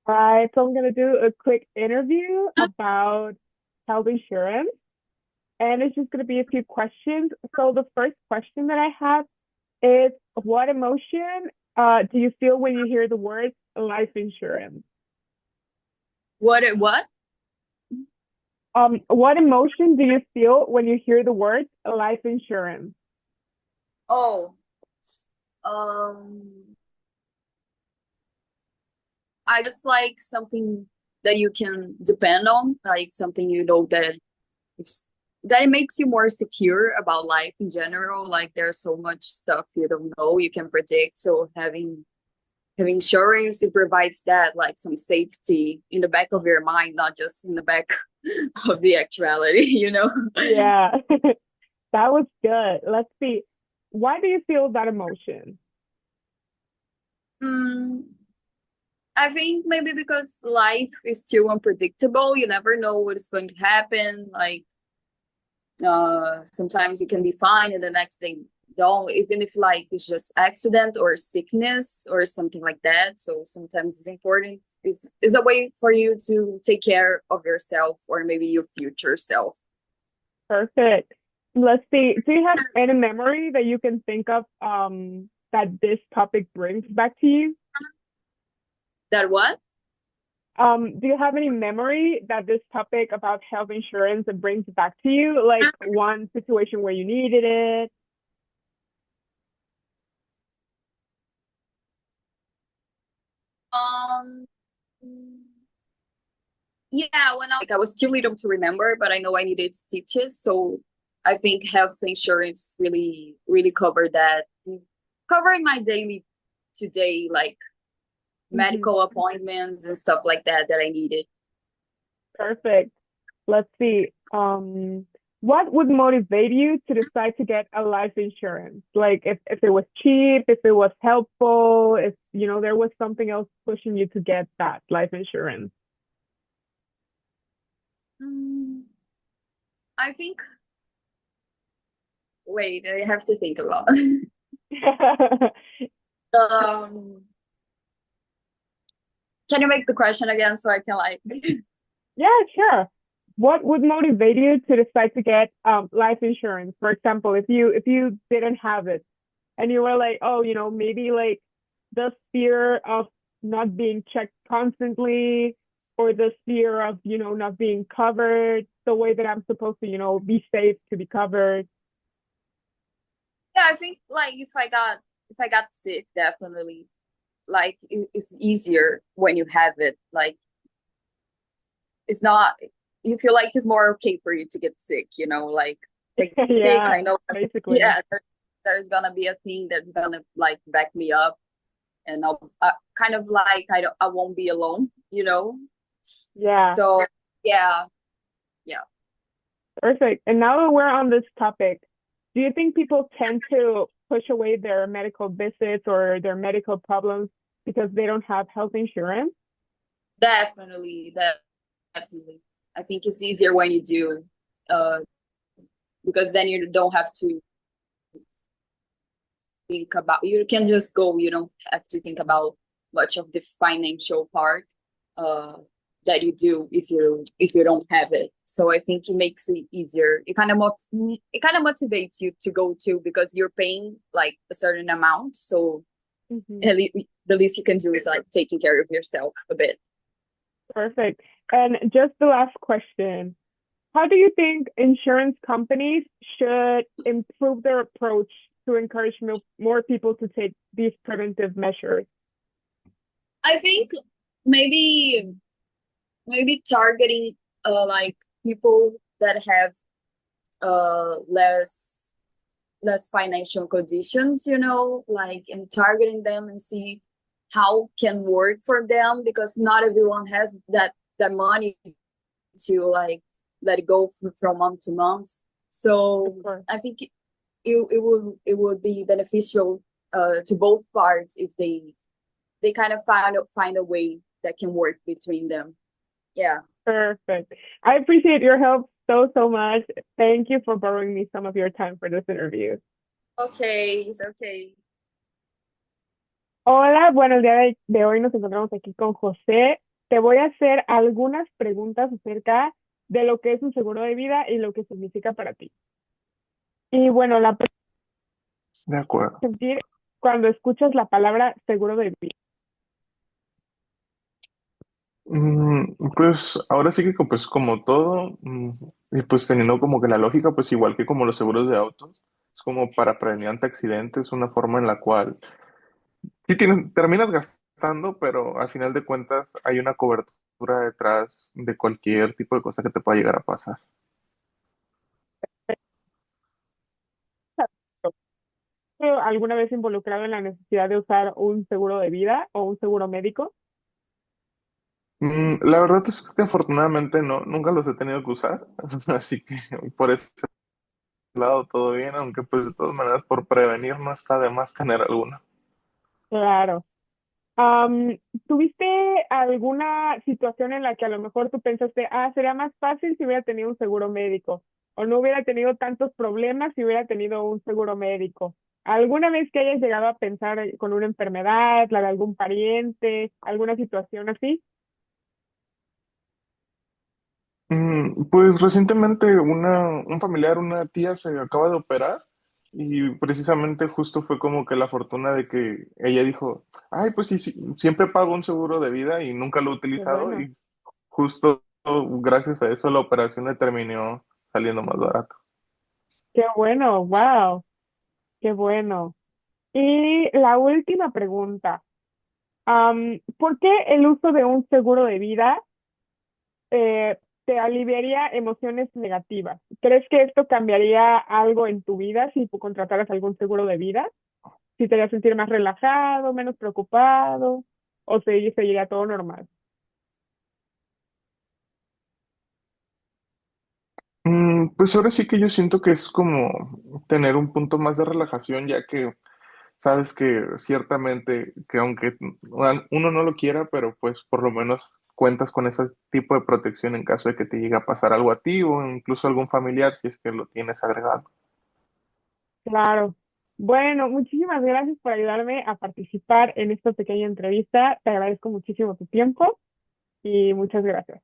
Right, so I'm gonna do a quick interview about health insurance, and it's just gonna be a few questions. So the first question that I have is, what emotion do you feel when you hear the word life insurance? What? What emotion do you feel when you hear the word life insurance? Oh, um, I just like something that you can depend on, like something you know that it's, that it makes you more secure about life in general. Like there's so much stuff you don't know, you can predict. So having insurance, it provides that like some safety in the back of your mind, not just in the back of the actuality, you know? Yeah, that was good. Let's see. Why do you feel that emotion? Mm, I think maybe because life is still unpredictable. You never know what is going to happen. Like sometimes you can be fine and the next day don't, even if like it's just accident or sickness or something like that. So sometimes it's important. Is a way for you to take care of yourself or maybe your future self. Perfect. Let's see. Do you have any memory that you can think of that this topic brings back to you? That what? Do you have any memory that this topic about health insurance brings back to you? Like one situation where you needed it? Um yeah, when I was too little to remember, but I know I needed stitches, so I think health insurance really covered that. Covered my daily to day like Hmm. medical appointments and stuff like that I needed. Perfect. Let's see. What would motivate you to decide to get a life insurance? Like if it was cheap, if it was helpful, if there was something else pushing you to get that life insurance. Mm, I think, wait, I have to think about. um, can you make the question again so I can like? Yeah, sure. What would motivate you to decide to get life insurance? For example, if you didn't have it and you were like, oh, maybe like the fear of not being checked constantly or the fear of, not being covered the way that I'm supposed to, be safe to be covered. Yeah, I think like if I got sick, definitely like it's easier when you have it. Like it's not, you feel like it's more okay for you to get sick, like if I get sick, Yeah, I know, basically. yeah, there's gonna be a thing that's gonna like back me up, and I'll kind of like I won't be alone. Yeah, So yeah, yeah. perfect. And now that we're on this topic, do you think people tend to push away their medical visits or their medical problems because they don't have health insurance? Definitely, definitely. I think it's easier when you do, uh, because then you don't have to think about. You can just go. You don't have to think about much of the financial part, uh, that you do if you don't have it. So I think it makes it easier. It kind of motivates you to go to because you're paying like a certain amount. So Hmm. the least you can do is like taking care of yourself a bit. Perfect. And just the last question. How do you think insurance companies should improve their approach to encourage more people to take these preventive measures? I think maybe targeting like people that have less financial conditions, like and targeting them and see how can work for them because not everyone has that money to like let it go from month to month. Of So course. I think it would be beneficial to both parts if they kind of find a way that can work between them. Yeah. Perfect. I appreciate your help so, so much. Thank you for borrowing me some of your time for this interview. Okay, it's okay. Hola, bueno, el día de hoy nos encontramos aquí con José. te voy a hacer algunas preguntas acerca de lo que es un seguro de vida y lo que significa para ti. Y bueno, la primera De acuerdo. es sentir cuando escuchas la palabra seguro de vida. Pues ahora sí que pues como todo, y pues teniendo como que la lógica, pues igual que como los seguros de autos, es como para prevenir ante accidentes, una forma en la cual sí terminas gastando, pero al final de cuentas hay una cobertura detrás de cualquier tipo de cosa que te pueda llegar a pasar. ¿Alguna vez involucrado en la necesidad de usar un seguro de vida o un seguro médico? La verdad es que afortunadamente no, nunca los he tenido que usar, así que por ese lado todo bien, aunque pues de todas maneras por prevenir no está de más tener alguno. Claro. Am, ¿Tuviste alguna situación en la que a lo mejor tú pensaste, sería más fácil si hubiera tenido un seguro médico o no hubiera tenido tantos problemas si hubiera tenido un seguro médico? ¿Alguna vez que hayas llegado a pensar con una enfermedad, la de algún pariente, alguna situación así? Pues recientemente un familiar, una tía se acaba de operar y precisamente justo fue como que la fortuna de que ella dijo, ay, pues sí, sí, siempre pago un seguro de vida y nunca lo he Qué utilizado bueno, y justo gracias a eso la operación le terminó saliendo más barato. qué bueno, wow, qué bueno. Y la última pregunta, ¿por qué el uso de un seguro de vida te aliviaría emociones negativas? ¿Crees que esto cambiaría algo en tu vida si tú contrataras algún seguro de vida? ¿Si te haría sentir más relajado, menos preocupado o seguiría todo normal? Pues ahora sí que yo siento que es como tener un punto más de relajación, ya que sabes que ciertamente que aunque uno no lo quiera, pero pues por lo menos cuentas con ese tipo de protección en caso de que te llegue a pasar algo a ti o incluso a algún familiar si es que lo tienes agregado. Claro. Bueno, muchísimas gracias por ayudarme a participar en esta pequeña entrevista. Te agradezco muchísimo tu tiempo y muchas gracias.